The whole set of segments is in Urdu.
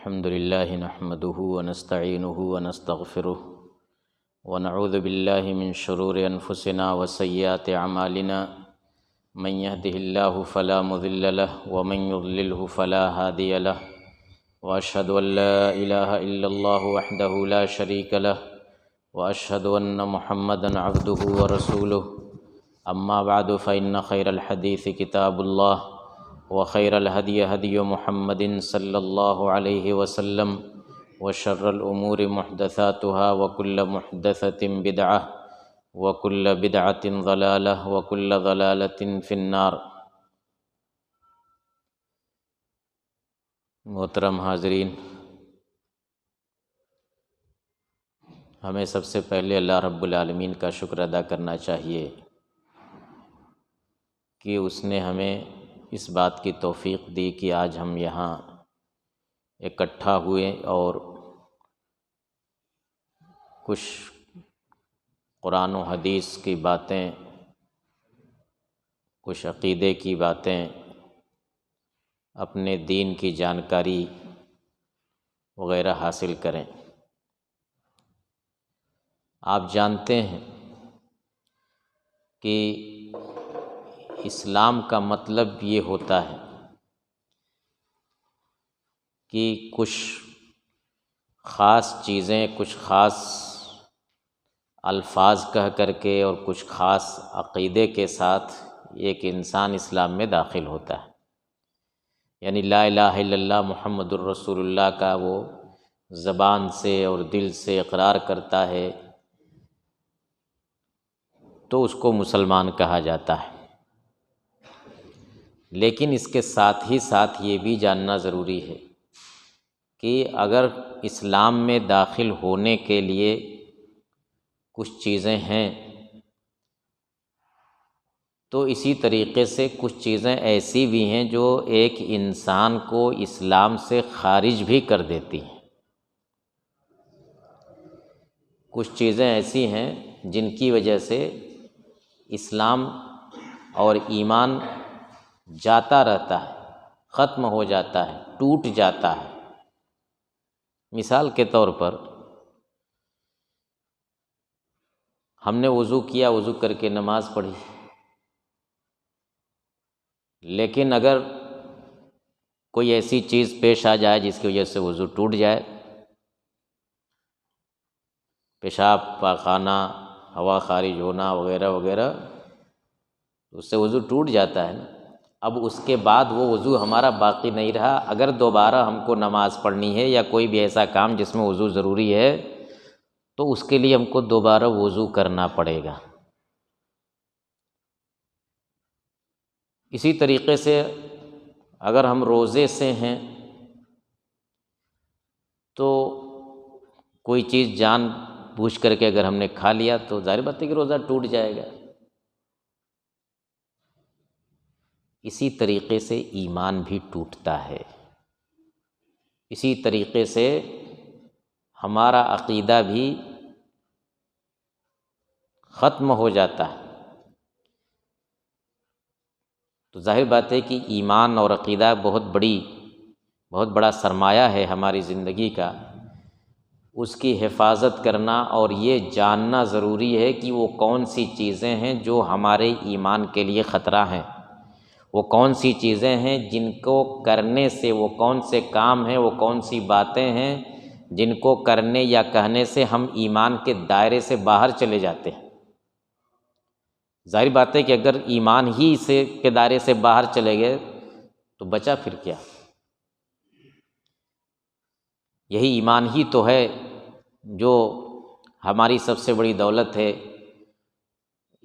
الحمد لله نحمده ونستعينه ونستغفره ونعوذ بالله من شرور أنفسنا وسيئات أعمالنا من يهده الله فلا مضل له ومن يضلله فلا هادي له وأشهد أن لا إله إلا الله وحده لا شريك له وأشهد أن محمدا عبده ورسوله أما بعد فإن خير الحديث كتاب الله وخير الهدي هدي محمد صلى الله عليه وسلم وشر الأمور محدثاتها وكل محدثة بدعة وكل بدعة ضلالة وكل ضلالة في النار۔ محترم حاضرین، ہمیں سب سے پہلے اللہ رب العالمین کا شکر ادا کرنا چاہیے کہ اس نے ہمیں اس بات کی توفیق دی کہ آج ہم یہاں اکٹھا ہوئے اور کچھ قرآن و حدیث کی باتیں، کچھ عقیدے کی باتیں، اپنے دین کی جانکاری وغیرہ حاصل کریں۔ آپ جانتے ہیں کہ اسلام کا مطلب یہ ہوتا ہے کہ کچھ خاص چیزیں، کچھ خاص الفاظ کہہ کر کے اور کچھ خاص عقیدے کے ساتھ ایک انسان اسلام میں داخل ہوتا ہے، یعنی لا الہ الا اللہ محمد الرسول اللہ کا وہ زبان سے اور دل سے اقرار کرتا ہے تو اس کو مسلمان کہا جاتا ہے۔ لیکن اس کے ساتھ ہی ساتھ یہ بھی جاننا ضروری ہے کہ اگر اسلام میں داخل ہونے کے لیے کچھ چیزیں ہیں تو اسی طریقے سے کچھ چیزیں ایسی بھی ہیں جو ایک انسان کو اسلام سے خارج بھی کر دیتی ہیں۔ کچھ چیزیں ایسی ہیں جن کی وجہ سے اسلام اور ایمان جاتا رہتا ہے، ختم ہو جاتا ہے، ٹوٹ جاتا ہے۔ مثال کے طور پر ہم نے وضو کیا، وضو کر کے نماز پڑھی، لیکن اگر کوئی ایسی چیز پیش آ جائے جس کی وجہ سے وضو ٹوٹ جائے، پیشاب، پاخانہ، ہوا خارج ہونا وغیرہ وغیرہ، اس سے وضو ٹوٹ جاتا ہے نا۔ اب اس کے بعد وہ وضو ہمارا باقی نہیں رہا۔ اگر دوبارہ ہم کو نماز پڑھنی ہے یا کوئی بھی ایسا کام جس میں وضو ضروری ہے تو اس کے لیے ہم کو دوبارہ وضو کرنا پڑے گا۔ اسی طریقے سے اگر ہم روزے سے ہیں تو کوئی چیز جان بوجھ کر کے اگر ہم نے کھا لیا تو ظاہر بات ہے کہ روزہ ٹوٹ جائے گا۔ اسی طریقے سے ایمان بھی ٹوٹتا ہے، اسی طریقے سے ہمارا عقیدہ بھی ختم ہو جاتا ہے۔ تو ظاہر بات ہے کہ ایمان اور عقیدہ بہت بڑا سرمایہ ہے ہماری زندگی کا۔ اس کی حفاظت کرنا اور یہ جاننا ضروری ہے کہ وہ کون سی چیزیں ہیں جو ہمارے ایمان کے لیے خطرہ ہیں، وہ کون سی چیزیں ہیں جن کو کرنے سے، وہ کون سے کام ہیں، وہ کون سی باتیں ہیں جن کو کرنے یا کہنے سے ہم ایمان کے دائرے سے باہر چلے جاتے ہیں۔ ظاہر بات ہے کہ اگر ایمان ہی کے دائرے سے باہر چلے گئے تو بچا پھر کیا؟ یہی ایمان ہی تو ہے جو ہماری سب سے بڑی دولت ہے۔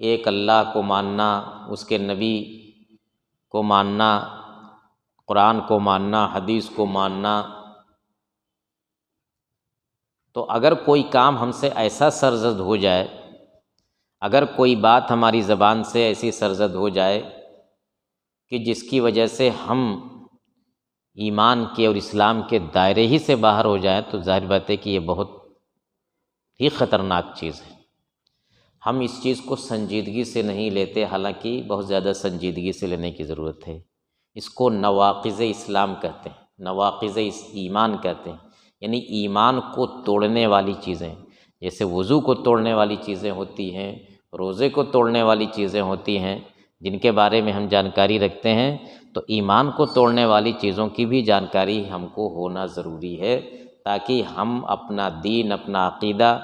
ایک اللہ کو ماننا، اس کے نبی کو ماننا، قرآن کو ماننا، حدیث کو ماننا۔ تو اگر کوئی کام ہم سے ایسا سرزد ہو جائے، اگر کوئی بات ہماری زبان سے ایسی سرزد ہو جائے کہ جس کی وجہ سے ہم ایمان کے اور اسلام کے دائرے ہی سے باہر ہو جائیں تو ظاہر بات ہے کہ یہ بہت ہی خطرناک چیز ہے۔ ہم اس چیز کو سنجیدگی سے نہیں لیتے، حالانکہ بہت زیادہ سنجیدگی سے لینے کی ضرورت ہے۔ اس کو نواقض اسلام کہتے ہیں۔ نواقض ایمان کہتے ہیں، یعنی ایمان کو توڑنے والی چیزیں، جیسے وضو کو توڑنے والی چیزیں ہوتی ہیں، روزے کو توڑنے والی چیزیں ہوتی ہیں، جن کے بارے میں ہم جانکاری رکھتے ہیں، تو ایمان کو توڑنے والی چیزوں کی بھی جانکاری ہم کو ہونا ضروری ہے، تاکہ ہم اپنا دین، اپنا عقیدہ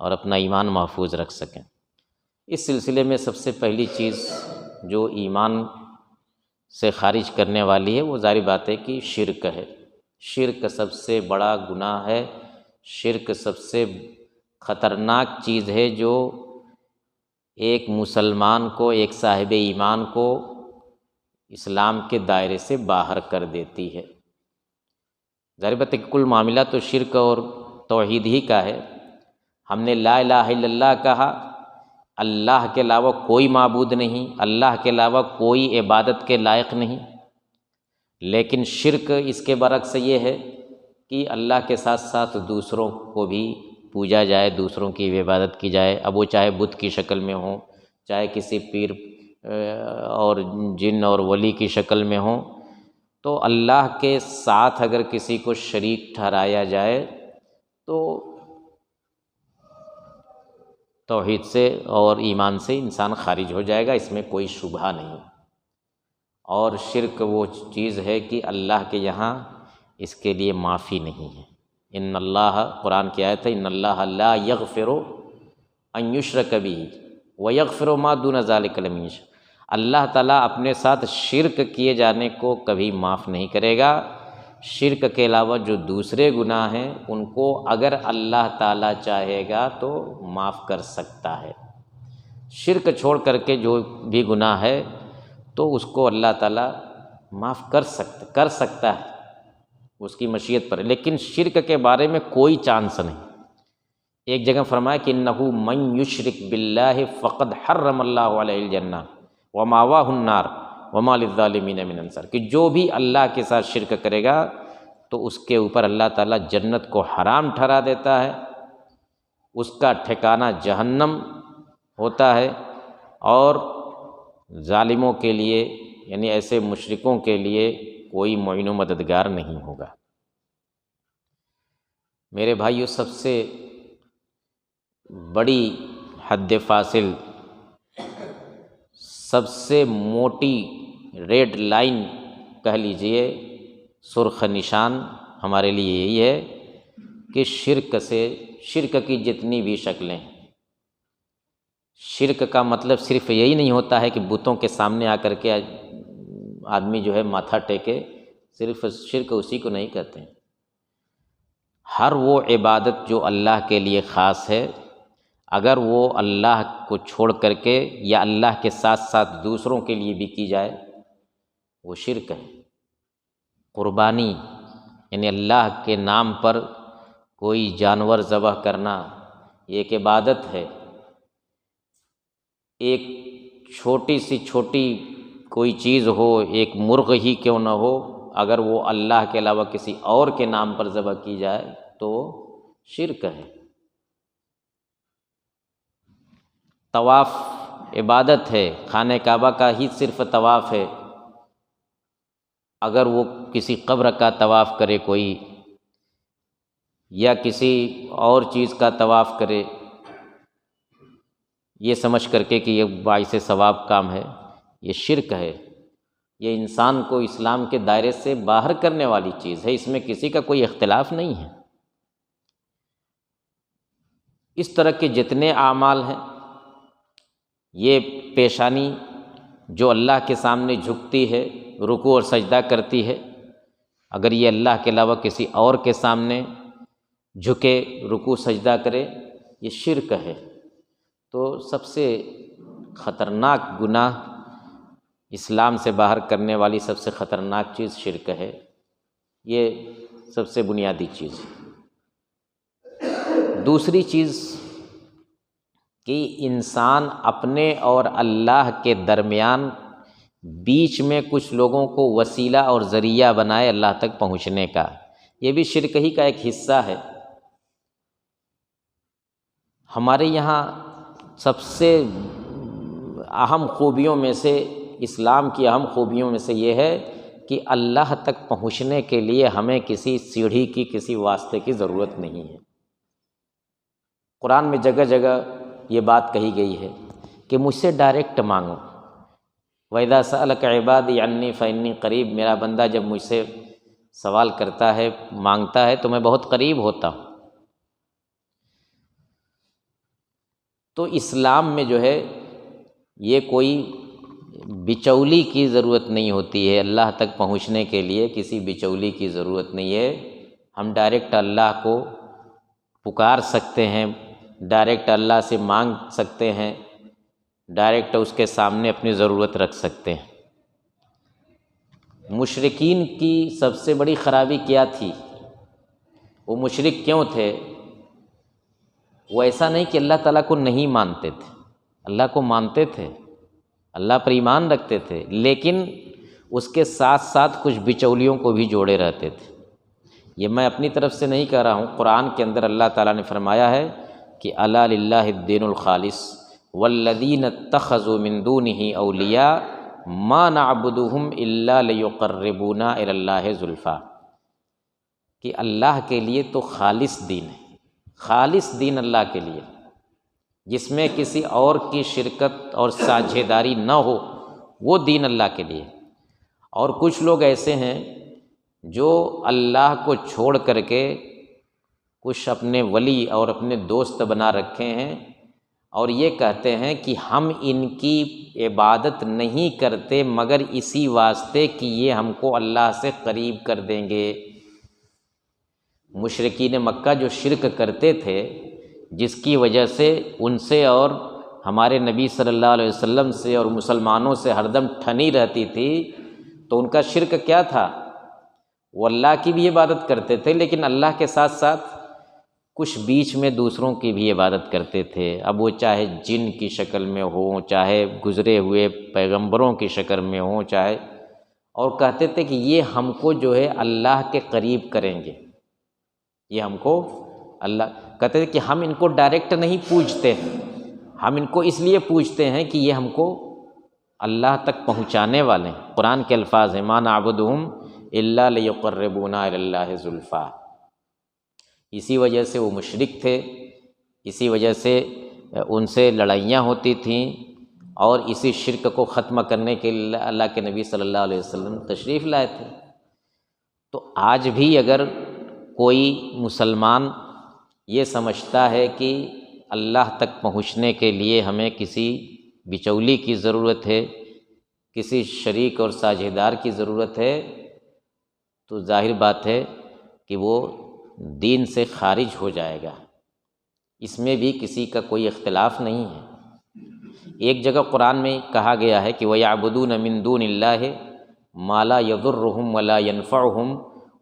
اور اپنا ایمان محفوظ رکھ سکیں۔ اس سلسلے میں سب سے پہلی چیز جو ایمان سے خارج کرنے والی ہے، وہ ظاہر بات ہے کہ شرک ہے۔ شرک سب سے بڑا گناہ ہے، شرک سب سے خطرناک چیز ہے جو ایک مسلمان کو، ایک صاحب ایمان کو اسلام کے دائرے سے باہر کر دیتی ہے۔ ظاہر بات ہے کہ کل معاملہ تو شرک اور توحید ہی کا ہے۔ ہم نے لا الہ الا اللہ کہا، اللہ کے علاوہ کوئی معبود نہیں، اللہ کے علاوہ کوئی عبادت کے لائق نہیں، لیکن شرک اس کے برعکس یہ ہے کہ اللہ کے ساتھ ساتھ دوسروں کو بھی پوجا جائے، دوسروں کی عبادت کی جائے، اب وہ چاہے بت کی شکل میں ہوں، چاہے کسی پیر اور جن اور ولی کی شکل میں ہوں، تو اللہ کے ساتھ اگر کسی کو شریک ٹھہرایا جائے تو توحید سے اور ایمان سے انسان خارج ہو جائے گا، اس میں کوئی شبہ نہیں۔ اور شرک وہ چیز ہے کہ اللہ کے یہاں اس کے لیے معافی نہیں ہے۔ ان اللہ، قرآن کی آیت ہے، ان اللہ لا یغفر ان یشرک بہ ویغفر ما دون ذلک لمن یشاء۔ اللہ تعالیٰ اپنے ساتھ شرک کیے جانے کو کبھی معاف نہیں کرے گا۔ شرک کے علاوہ جو دوسرے گناہ ہیں ان کو اگر اللہ تعالیٰ چاہے گا تو معاف کر سکتا ہے۔ شرک چھوڑ کر کے جو بھی گناہ ہے تو اس کو اللہ تعالیٰ معاف کر سکتا ہے، اس کی مشیت پر، لیکن شرک کے بارے میں کوئی چانس نہیں۔ ایک جگہ فرمایا کہ انہ من یشرک باللہ فقد حرم اللہ علیہ الجنہ ومأواہ النار وما للظالمین من انصار، کہ جو بھی اللہ کے ساتھ شرک کرے گا تو اس کے اوپر اللہ تعالیٰ جنت کو حرام ٹھہرا دیتا ہے، اس کا ٹھکانہ جہنم ہوتا ہے، اور ظالموں کے لیے، یعنی ایسے مشرکوں کے لیے کوئی معین و مددگار نہیں ہوگا۔ میرے بھائیو، سب سے بڑی حد فاصل، سب سے موٹی ریڈ لائن کہہ لیجئے، سرخ نشان ہمارے لیے یہی ہے کہ شرک کی جتنی بھی شکلیں ہیں، شرک کا مطلب صرف یہی نہیں ہوتا ہے کہ بتوں کے سامنے آ کر کے آدمی جو ہے ماتھا ٹیکے، صرف شرک اسی کو نہیں کہتے ہیں۔ ہر وہ عبادت جو اللہ کے لیے خاص ہے، اگر وہ اللہ کو چھوڑ کر کے یا اللہ کے ساتھ ساتھ دوسروں کے لیے بھی کی جائے وہ شرک ہے۔ قربانی، یعنی اللہ کے نام پر کوئی جانور ذبح کرنا، یہ ایک عبادت ہے۔ ایک چھوٹی سی چھوٹی کوئی چیز ہو، ایک مرغ ہی کیوں نہ ہو، اگر وہ اللہ کے علاوہ کسی اور کے نام پر ذبح کی جائے تو شرک ہے۔ طواف عبادت ہے، خانہ کعبہ کا ہی صرف طواف ہے، اگر وہ کسی قبر کا طواف کرے کوئی، یا کسی اور چیز کا طواف کرے یہ سمجھ کر کے کہ یہ باعث ثواب کام ہے، یہ شرک ہے۔ یہ انسان کو اسلام کے دائرے سے باہر کرنے والی چیز ہے، اس میں کسی کا کوئی اختلاف نہیں ہے۔ اس طرح کے جتنے اعمال ہیں، یہ پیشانی جو اللہ کے سامنے جھکتی ہے، رکوع اور سجدہ کرتی ہے، اگر یہ اللہ کے علاوہ کسی اور کے سامنے جھکے، رکوع سجدہ کرے، یہ شرک ہے۔ تو سب سے خطرناک گناہ، اسلام سے باہر کرنے والی سب سے خطرناک چیز شرک ہے، یہ سب سے بنیادی چیز ہے۔ دوسری چیز کہ انسان اپنے اور اللہ کے درمیان بیچ میں کچھ لوگوں کو وسیلہ اور ذریعہ بنائے اللہ تک پہنچنے کا، یہ بھی شرک ہی کا ایک حصہ ہے۔ ہمارے یہاں سب سے اہم خوبیوں میں سے، اسلام کی اہم خوبیوں میں سے یہ ہے کہ اللہ تک پہنچنے کے لیے ہمیں کسی سیڑھی کی، کسی واسطے کی ضرورت نہیں ہے۔ قرآن میں جگہ جگہ یہ بات کہی گئی ہے کہ مجھ سے ڈائریکٹ مانگو۔ وَإِذَا سَأَلَكَ عِبَادِي عَنِّي فَإِنِّي قَرِيبٌ، میرا بندہ جب مجھ سے سوال کرتا ہے، مانگتا ہے تو میں بہت قریب ہوتا ہوں۔ تو اسلام میں جو ہے یہ کوئی بچولی کی ضرورت نہیں ہوتی ہے، اللہ تک پہنچنے کے لیے کسی بچولی کی ضرورت نہیں ہے۔ ہم ڈائریکٹ اللہ کو پکار سکتے ہیں، ڈائریکٹ اللہ سے مانگ سکتے ہیں، ڈائریکٹ اس کے سامنے اپنی ضرورت رکھ سکتے ہیں۔ مشرکین کی سب سے بڑی خرابی کیا تھی؟ وہ مشرک کیوں تھے؟ وہ ایسا نہیں کہ اللہ تعالیٰ کو نہیں مانتے تھے، اللہ کو مانتے تھے، اللہ پر ایمان رکھتے تھے، لیکن اس کے ساتھ ساتھ کچھ بچولیوں کو بھی جوڑے رہتے تھے۔ یہ میں اپنی طرف سے نہیں کہہ رہا ہوں، قرآن کے اندر اللہ تعالیٰ نے فرمایا ہے کہ الا للہ الدین الخالص والذین اتخذوا من دونہ اولیاء ما نعبدهم الا لیقربونا الی اللہ زلفیٰ، کہ اللہ کے لیے تو خالص دین ہے، خالص دین اللہ کے لیے، جس میں کسی اور کی شرکت اور ساجھیداری نہ ہو، وہ دین اللہ کے لیے۔ اور کچھ لوگ ایسے ہیں جو اللہ کو چھوڑ کر کے کچھ اپنے ولی اور اپنے دوست بنا رکھے ہیں، اور یہ کہتے ہیں کہ ہم ان کی عبادت نہیں کرتے مگر اسی واسطے کہ یہ ہم کو اللہ سے قریب کر دیں گے۔ مشرکین مکہ جو شرک کرتے تھے، جس کی وجہ سے ان سے اور ہمارے نبی صلی اللہ علیہ وسلم سے اور مسلمانوں سے ہر دم ٹھنی رہتی تھی، تو ان کا شرک کیا تھا؟ وہ اللہ کی بھی عبادت کرتے تھے، لیکن اللہ کے ساتھ ساتھ کچھ بیچ میں دوسروں کی بھی عبادت کرتے تھے۔ اب وہ چاہے جن کی شکل میں ہوں، چاہے گزرے ہوئے پیغمبروں کی شکل میں ہوں، چاہے، اور کہتے تھے کہ یہ ہم کو جو ہے اللہ کے قریب کریں گے، یہ ہم کو اللہ، کہتے تھے کہ ہم ان کو ڈائریکٹ نہیں پوجتے ہیں، ہم ان کو اس لیے پوجتے ہیں کہ یہ ہم کو اللہ تک پہنچانے والے ہیں۔ قرآن کے الفاظ ہیں ما نعبدہم الا لیقربونا الی اللہ زلفیٰ۔ اسی وجہ سے وہ مشرک تھے، اسی وجہ سے ان سے لڑائیاں ہوتی تھیں، اور اسی شرک کو ختم کرنے کے لیے اللہ کے نبی صلی اللہ علیہ وسلم تشریف لائے تھے۔ تو آج بھی اگر کوئی مسلمان یہ سمجھتا ہے کہ اللہ تک پہنچنے کے لیے ہمیں کسی بچولی کی ضرورت ہے، کسی شریک اور ساجھیدار کی ضرورت ہے، تو ظاہر بات ہے کہ وہ دین سے خارج ہو جائے گا۔ اس میں بھی کسی کا کوئی اختلاف نہیں ہے۔ ایک جگہ قرآن میں کہا گیا ہے کہ وَيَعْبُدُونَ مِن دُونِ اللَّهِ مَا لَا يَضُرُّهُمْ وَلَا يَنفَعُهُمْ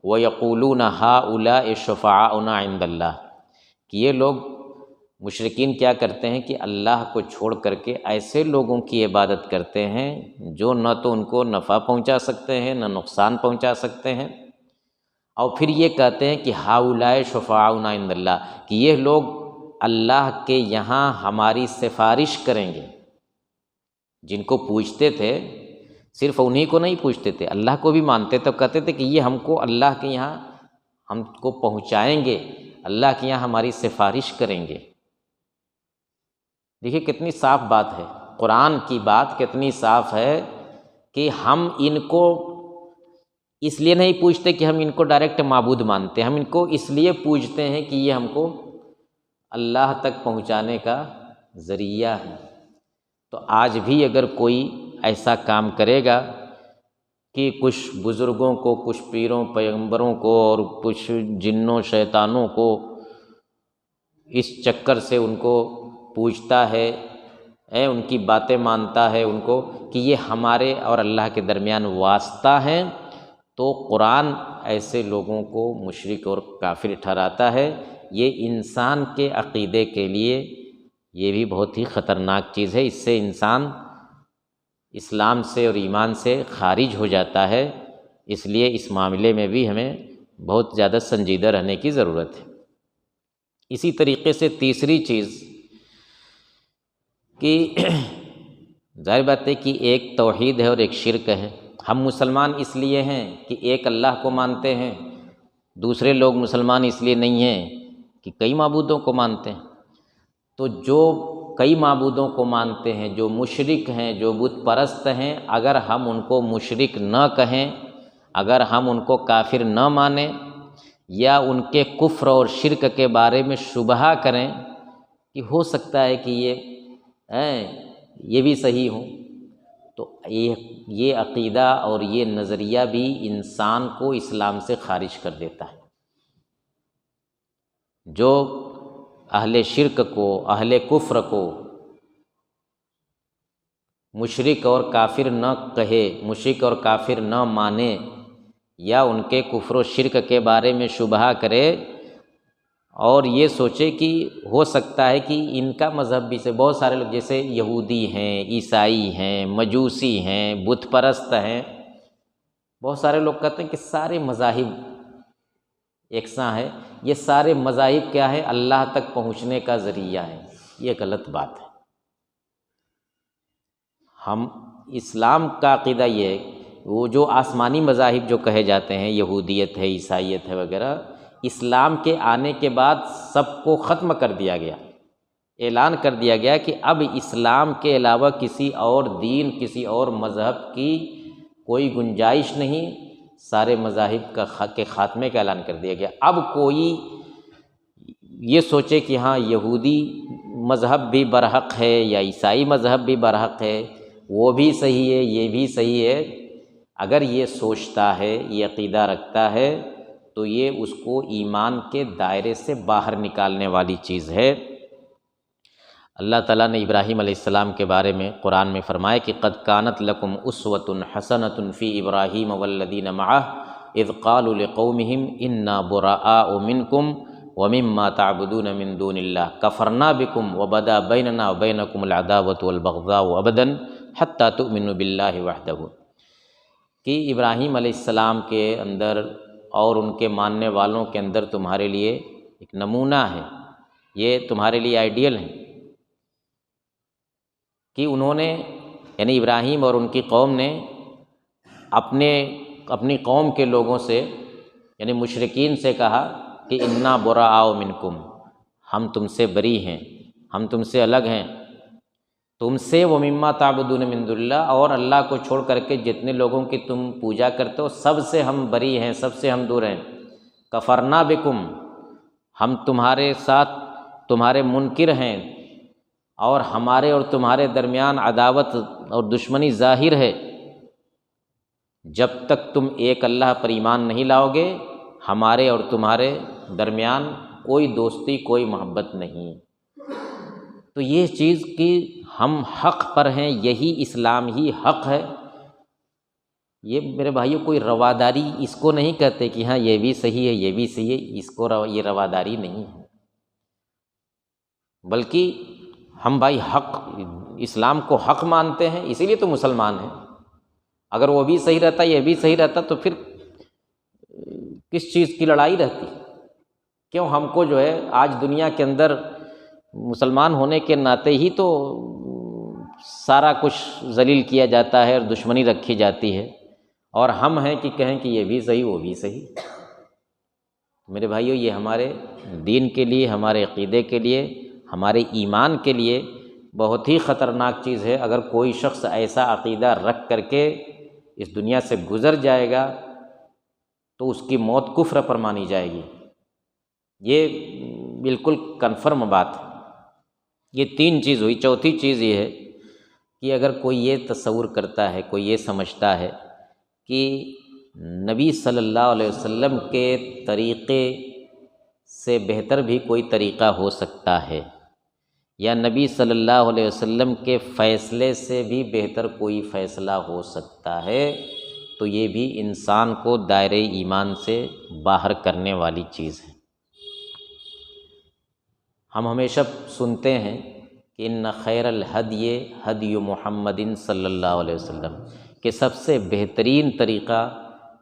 وَيَقُولُونَ هَؤُلَاءِ شُفَعَاؤُنَا عِندَ اللَّهِ، کہ یہ لوگ مشرکین کیا کرتے ہیں کہ اللہ کو چھوڑ کر کے ایسے لوگوں کی عبادت کرتے ہیں جو نہ تو ان کو نفع پہنچا سکتے ہیں، نہ نقصان پہنچا سکتے ہیں، اور پھر یہ کہتے ہیں کہ ہؤلاء شفعاؤنا عند اللہ، کہ یہ لوگ اللہ کے یہاں ہماری سفارش کریں گے۔ جن کو پوچھتے تھے صرف انہی کو نہیں پوچھتے تھے، اللہ کو بھی مانتے تو کہتے تھے کہ یہ ہم کو اللہ کے یہاں ہم کو پہنچائیں گے، اللہ کے یہاں ہماری سفارش کریں گے۔ دیکھیے کتنی صاف بات ہے، قرآن کی بات کتنی صاف ہے کہ ہم ان کو اس لیے نہیں پوچھتے کہ ہم ان کو ڈائریکٹ معبود مانتے ہیں، ہم ان کو اس لیے پوجتے ہیں کہ یہ ہم کو اللہ تک پہنچانے کا ذریعہ ہے۔ تو آج بھی اگر کوئی ایسا کام کرے گا کہ کچھ بزرگوں کو، کچھ پیروں پیغمبروں کو اور کچھ جنوں شیطانوں کو اس چکر سے ان کو پوجتا ہے، ان کی باتیں مانتا ہے، ان کو کہ یہ ہمارے اور اللہ کے درمیان واسطہ ہیں، تو قرآن ایسے لوگوں کو مشرک اور کافر ٹھہراتا ہے۔ یہ انسان کے عقیدے کے لیے یہ بھی بہت ہی خطرناک چیز ہے، اس سے انسان اسلام سے اور ایمان سے خارج ہو جاتا ہے۔ اس لیے اس معاملے میں بھی ہمیں بہت زیادہ سنجیدہ رہنے کی ضرورت ہے۔ اسی طریقے سے تیسری چیز کہ ظاہر بات ہے کہ ایک توحید ہے اور ایک شرک ہے۔ ہم مسلمان اس لیے ہیں کہ ایک اللہ کو مانتے ہیں، دوسرے لوگ مسلمان اس لیے نہیں ہیں کہ کئی معبودوں کو مانتے ہیں۔ تو جو کئی معبودوں کو مانتے ہیں، جو مشرک ہیں، جو بت پرست ہیں، اگر ہم ان کو مشرک نہ کہیں، اگر ہم ان کو کافر نہ مانیں یا ان کے کفر اور شرک کے بارے میں شبہہ کریں کہ ہو سکتا ہے کہ یہ بھی صحیح ہوں، تو یہ عقیدہ اور یہ نظریہ بھی انسان کو اسلام سے خارج کر دیتا ہے۔ جو اہل شرک کو، اہل کفر کو مشرک اور کافر نہ کہے، مشرک اور کافر نہ مانے، یا ان کے کفر و شرک کے بارے میں شبہہ کرے اور یہ سوچے کہ ہو سکتا ہے کہ ان کا مذہب بھی سے بہت سارے لوگ جیسے یہودی ہیں، عیسائی ہیں، مجوسی ہیں، بت پرست ہیں، بہت سارے لوگ کہتے ہیں کہ سارے مذاہب یکساں ہے، یہ سارے مذاہب کیا ہے؟ اللہ تک پہنچنے کا ذریعہ ہے۔ یہ غلط بات ہے۔ ہم اسلام کا عقیدہ یہ ہے، وہ جو آسمانی مذاہب جو کہے جاتے ہیں، یہودیت ہے، عیسائیت ہے وغیرہ، اسلام کے آنے کے بعد سب کو ختم کر دیا گیا، اعلان کر دیا گیا کہ اب اسلام کے علاوہ کسی اور دین، کسی اور مذہب کی کوئی گنجائش نہیں، سارے مذاہب کے خاتمے کا اعلان کر دیا گیا۔ اب کوئی یہ سوچے کہ ہاں یہودی مذہب بھی برحق ہے یا عیسائی مذہب بھی برحق ہے، وہ بھی صحیح ہے، یہ بھی صحیح ہے، اگر یہ سوچتا ہے، یہ عقیدہ رکھتا ہے، تو یہ اس کو ایمان کے دائرے سے باہر نکالنے والی چیز ہے۔ اللہ تعالیٰ نے ابراہیم علیہ السلام کے بارے میں قرآن میں فرمایا کہ قد کانت لکم اسوۃ حسنۃ فی ابراہیم والذین معہ اذ قالوا لقومہم انا براء منکم ومما تعبدون من دون اللہ کفرنا بکم وبدا بیننا وبینکم العداوۃ والبغضاء ابدا حتی تؤمنوا باللہ وحدہ، کہ ابراہیم علیہ السلام کے اندر اور ان کے ماننے والوں کے اندر تمہارے لیے ایک نمونہ ہے، یہ تمہارے لیے آئیڈیل ہے کہ انہوں نے، یعنی ابراہیم اور ان کی قوم نے اپنی قوم کے لوگوں سے، یعنی مشرکین سے کہا کہ انا براء منکم، ہم تم سے بری ہیں، ہم تم سے الگ ہیں، تم سے ومما تعبدون من دون اللہ، اور اللہ کو چھوڑ کر کے جتنے لوگوں کی تم پوجا کرتے ہو سب سے ہم بری ہیں، سب سے ہم دور ہیں۔ کفرنا بکم، ہم تمہارے ساتھ تمہارے منکر ہیں، اور ہمارے اور تمہارے درمیان عداوت اور دشمنی ظاہر ہے، جب تک تم ایک اللہ پر ایمان نہیں لاؤ گے ہمارے اور تمہارے درمیان کوئی دوستی، کوئی محبت نہیں۔ تو یہ چیز کہ ہم حق پر ہیں، یہی اسلام ہی حق ہے، یہ میرے بھائیوں کوئی رواداری اس کو نہیں کہتے کہ ہاں یہ بھی صحیح ہے، یہ بھی صحیح ہے، اس کو یہ رواداری نہیں ہے، بلکہ ہم بھائی حق، اسلام کو حق مانتے ہیں، اسی لیے تو مسلمان ہیں۔ اگر وہ بھی صحیح رہتا، یہ بھی صحیح رہتا، تو پھر کس چیز کی لڑائی رہتی؟ کیوں ہم کو جو ہے آج دنیا کے اندر مسلمان ہونے کے ناطے ہی تو سارا کچھ ذلیل کیا جاتا ہے اور دشمنی رکھی جاتی ہے، اور ہم ہیں کہ کہیں کہ یہ بھی صحیح، وہ بھی صحیح۔ میرے بھائیو، یہ ہمارے دین کے لیے، ہمارے عقیدے کے لیے، ہمارے ایمان کے لیے بہت ہی خطرناک چیز ہے۔ اگر کوئی شخص ایسا عقیدہ رکھ کر کے اس دنیا سے گزر جائے گا تو اس کی موت کفر پر مانی جائے گی، یہ بالکل کنفرم بات ہے۔ یہ تین چیز ہوئی، چوتھی چیز یہ ہے کہ اگر کوئی یہ تصور کرتا ہے، کوئی یہ سمجھتا ہے کہ نبی صلی اللہ علیہ وسلم کے طریقے سے بہتر بھی کوئی طریقہ ہو سکتا ہے، یا نبی صلی اللہ علیہ وسلم کے فیصلے سے بھی بہتر کوئی فیصلہ ہو سکتا ہے، تو یہ بھی انسان کو دائرۂ ایمان سے باہر کرنے والی چیز ہے۔ ہم ہمیشہ سنتے ہیں کہ ان خیر الہدی ہدی محمد صلی اللہ علیہ وسلم، کہ سب سے بہترین طریقہ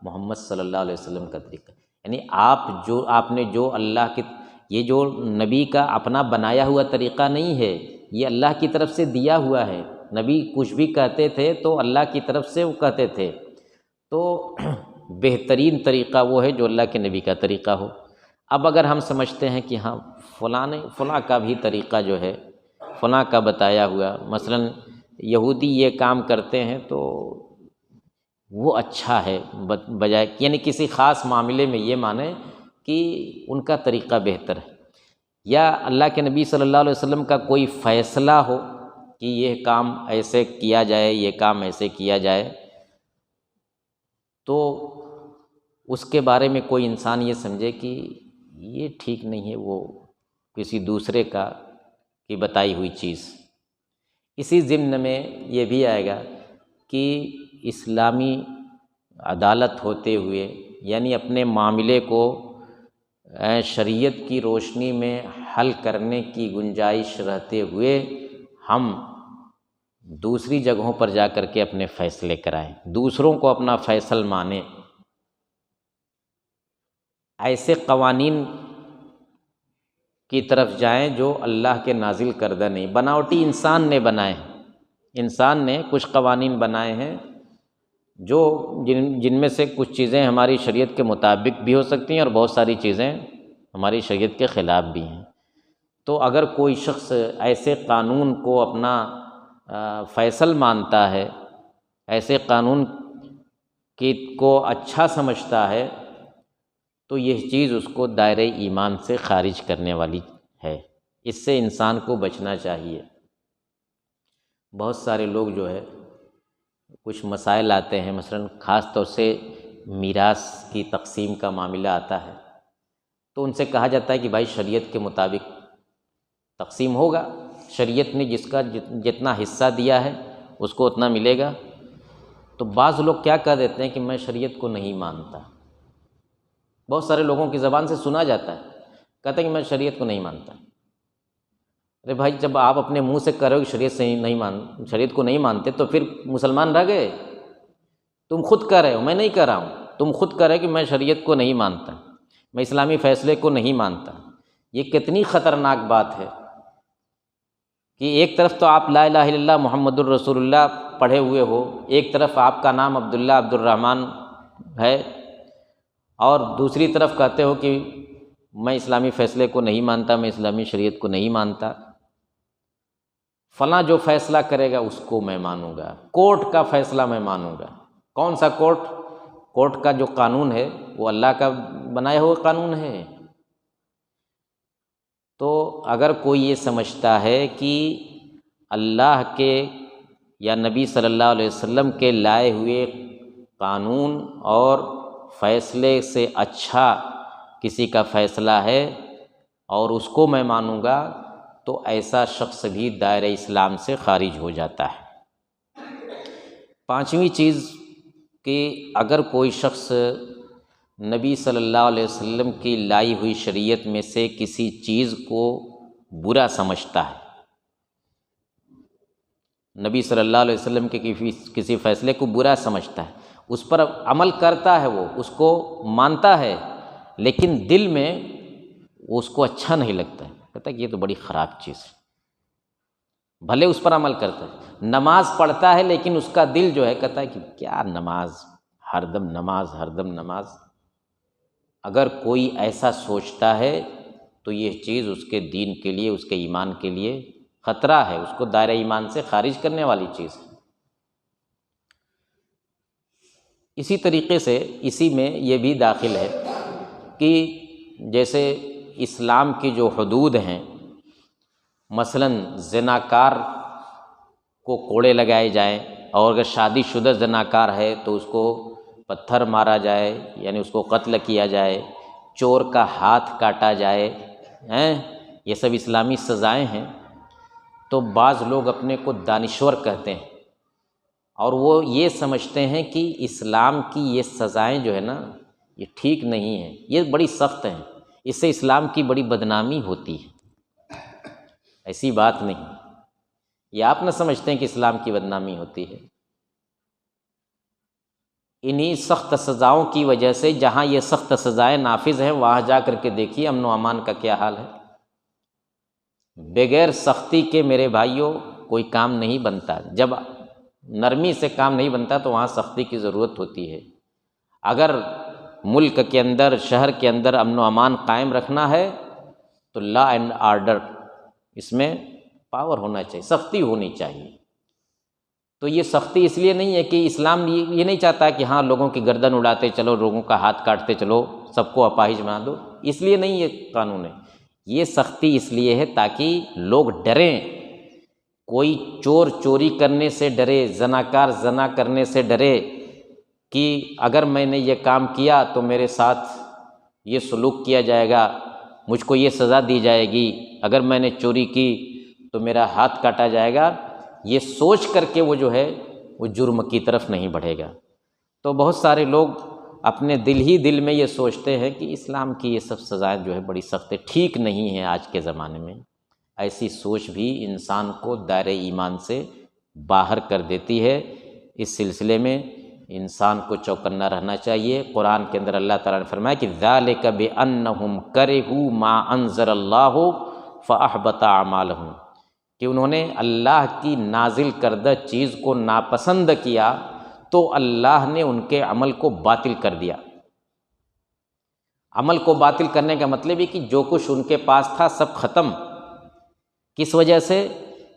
محمد صلی اللہ علیہ وسلم کا طریقہ، یعنی آپ نے جو اللہ کی، یہ جو نبی کا اپنا بنایا ہوا طریقہ نہیں ہے، یہ اللہ کی طرف سے دیا ہوا ہے۔ نبی کچھ بھی کہتے تھے تو اللہ کی طرف سے وہ کہتے تھے، تو بہترین طریقہ وہ ہے جو اللہ کے نبی کا طریقہ ہو۔ اب اگر ہم سمجھتے ہیں کہ ہاں فلاں کا بھی طریقہ جو ہے فلاں کا بتایا ہوا، مثلاً یہودی یہ کام کرتے ہیں تو وہ اچھا ہے، بجائے یعنی کسی خاص معاملے میں یہ مانیں کہ ان کا طریقہ بہتر ہے، یا اللہ کے نبی صلی اللہ علیہ وسلم کا کوئی فیصلہ ہو کہ یہ کام ایسے کیا جائے، یہ کام ایسے کیا جائے، تو اس کے بارے میں کوئی انسان یہ سمجھے کہ یہ ٹھیک نہیں ہے، وہ کسی دوسرے کی بتائی ہوئی چیز۔ اسی ضمن میں یہ بھی آئے گا کہ اسلامی عدالت ہوتے ہوئے، یعنی اپنے معاملے کو شریعت کی روشنی میں حل کرنے کی گنجائش رہتے ہوئے ہم دوسری جگہوں پر جا کر کے اپنے فیصلے کرائیں، دوسروں کو اپنا فیصل مانیں، ایسے قوانین کی طرف جائیں جو اللہ کے نازل کردہ نہیں، بناوٹی انسان نے بنائے ہیں۔ انسان نے کچھ قوانین بنائے ہیں جو جن میں سے کچھ چیزیں ہماری شریعت کے مطابق بھی ہو سکتی ہیں اور بہت ساری چیزیں ہماری شریعت کے خلاف بھی ہیں۔ تو اگر کوئی شخص ایسے قانون کو اپنا فیصل مانتا ہے، ایسے قانون کو اچھا سمجھتا ہے، تو یہ چیز اس کو دائرۂ ایمان سے خارج کرنے والی ہے۔ اس سے انسان کو بچنا چاہیے۔ بہت سارے لوگ جو ہے کچھ مسائل آتے ہیں، مثلاً خاص طور سے میراث کی تقسیم کا معاملہ آتا ہے، تو ان سے کہا جاتا ہے کہ بھائی شریعت کے مطابق تقسیم ہوگا، شریعت نے جس کا جتنا حصہ دیا ہے اس کو اتنا ملے گا۔ تو بعض لوگ کیا کہہ دیتے ہیں کہ میں شریعت کو نہیں مانتا۔ بہت سارے لوگوں کی زبان سے سنا جاتا ہے، کہتے ہیں کہ میں شریعت کو نہیں مانتا۔ ارے بھائی، جب آپ اپنے منہ سے کہہ رہے ہو کہ شریعت کو نہیں مانتے، تو پھر مسلمان رہ گئے؟ تم خود کہہ رہے ہو، میں نہیں کہہ رہا ہوں، تم خود کہہ رہے کہ میں شریعت کو نہیں مانتا، میں اسلامی فیصلے کو نہیں مانتا۔ یہ کتنی خطرناک بات ہے کہ ایک طرف تو آپ لا الہ الا اللہ محمد الرسول اللہ پڑھے ہوئے ہو، ایک طرف آپ کا نام عبداللہ عبد الرحمن ہے، اور دوسری طرف کہتے ہو کہ میں اسلامی فیصلے کو نہیں مانتا، میں اسلامی شریعت کو نہیں مانتا، فلاں جو فیصلہ کرے گا اس کو میں مانوں گا، کورٹ کا فیصلہ میں مانوں گا۔ کون سا کورٹ؟ کورٹ کا جو قانون ہے وہ اللہ کا بنایا ہوا قانون ہے۔ تو اگر کوئی یہ سمجھتا ہے کہ اللہ کے یا نبی صلی اللہ علیہ وسلم کے لائے ہوئے قانون اور فیصلے سے اچھا کسی کا فیصلہ ہے اور اس کو میں مانوں گا، تو ایسا شخص بھی دائرہ اسلام سے خارج ہو جاتا ہے۔ پانچویں چیز کہ اگر کوئی شخص نبی صلی اللہ علیہ وسلم کی لائی ہوئی شریعت میں سے کسی چیز کو برا سمجھتا ہے، نبی صلی اللہ علیہ وسلم کے کسی فیصلے کو برا سمجھتا ہے، اس پر عمل کرتا ہے، وہ اس کو مانتا ہے، لیکن دل میں اس کو اچھا نہیں لگتا ہے، کہتا ہے کہ یہ تو بڑی خراب چیز ہے، بھلے اس پر عمل کرتا ہے، نماز پڑھتا ہے لیکن اس کا دل جو ہے کہتا ہے کہ کیا نماز، ہر دم نماز، ہر دم نماز۔ اگر کوئی ایسا سوچتا ہے تو یہ چیز اس کے دین کے لیے، اس کے ایمان کے لیے خطرہ ہے، اس کو دائرہ ایمان سے خارج کرنے والی چیز ہے۔ اسی طریقے سے اسی میں یہ بھی داخل ہے کہ جیسے اسلام کی جو حدود ہیں، مثلاً زناکار کو کوڑے لگائے جائیں، اور اگر شادی شدہ زناکار ہے تو اس کو پتھر مارا جائے، یعنی اس کو قتل کیا جائے، چور کا ہاتھ کاٹا جائے، یہ سب اسلامی سزائیں ہیں۔ تو بعض لوگ اپنے کو دانشور کہتے ہیں اور وہ یہ سمجھتے ہیں کہ اسلام کی یہ سزائیں جو ہے نا، یہ ٹھیک نہیں ہیں، یہ بڑی سخت ہیں، اس سے اسلام کی بڑی بدنامی ہوتی ہے۔ ایسی بات نہیں، یہ آپ نہ سمجھتے ہیں کہ اسلام کی بدنامی ہوتی ہے۔ انہی سخت سزاؤں کی وجہ سے جہاں یہ سخت سزائیں نافذ ہیں، وہاں جا کر کے دیکھیے امن و امان کا کیا حال ہے۔ بغیر سختی کے میرے بھائیوں کوئی کام نہیں بنتا، جب نرمی سے کام نہیں بنتا تو وہاں سختی کی ضرورت ہوتی ہے۔ اگر ملک کے اندر، شہر کے اندر امن و امان قائم رکھنا ہے تو لا اینڈ آرڈر، اس میں پاور ہونا چاہیے، سختی ہونی چاہیے۔ تو یہ سختی اس لیے نہیں ہے کہ اسلام یہ نہیں چاہتا کہ ہاں لوگوں کی گردن اڑاتے چلو، لوگوں کا ہاتھ کاٹتے چلو، سب کو اپاہج بنا دو، اس لیے نہیں یہ قانون ہے۔ یہ سختی اس لیے ہے تاکہ لوگ ڈریں، کوئی چور چوری کرنے سے ڈرے، زناکار زنا کرنے سے ڈرے کہ اگر میں نے یہ کام کیا تو میرے ساتھ یہ سلوک کیا جائے گا، مجھ کو یہ سزا دی جائے گی، اگر میں نے چوری کی تو میرا ہاتھ کاٹا جائے گا، یہ سوچ کر کے وہ جو ہے وہ جرم کی طرف نہیں بڑھے گا۔ تو بہت سارے لوگ اپنے دل میں یہ سوچتے ہیں کہ اسلام کی یہ سب سزائیں جو ہے بڑی سخت ہے، ٹھیک نہیں ہیں آج کے زمانے میں۔ ایسی سوچ بھی انسان کو دائرۂ ایمان سے باہر کر دیتی ہے۔ اس سلسلے میں انسان کو چوکنا رہنا چاہیے۔ قرآن کے اندر اللہ تعالیٰ نے فرمایا کہ ذَلِكَ بِأَنَّهُمْ كَرِهُوا مَا أَنزَلَ اللَّهُ فَأَحْبَطَ أَعْمَالَهُمْ، کہ انہوں نے اللہ کی نازل کردہ چیز کو ناپسند کیا تو اللہ نے ان کے عمل کو باطل کر دیا۔ عمل کو باطل کرنے کا مطلب ہے کہ جو کچھ ان کے پاس تھا سب ختم۔ کس وجہ سے؟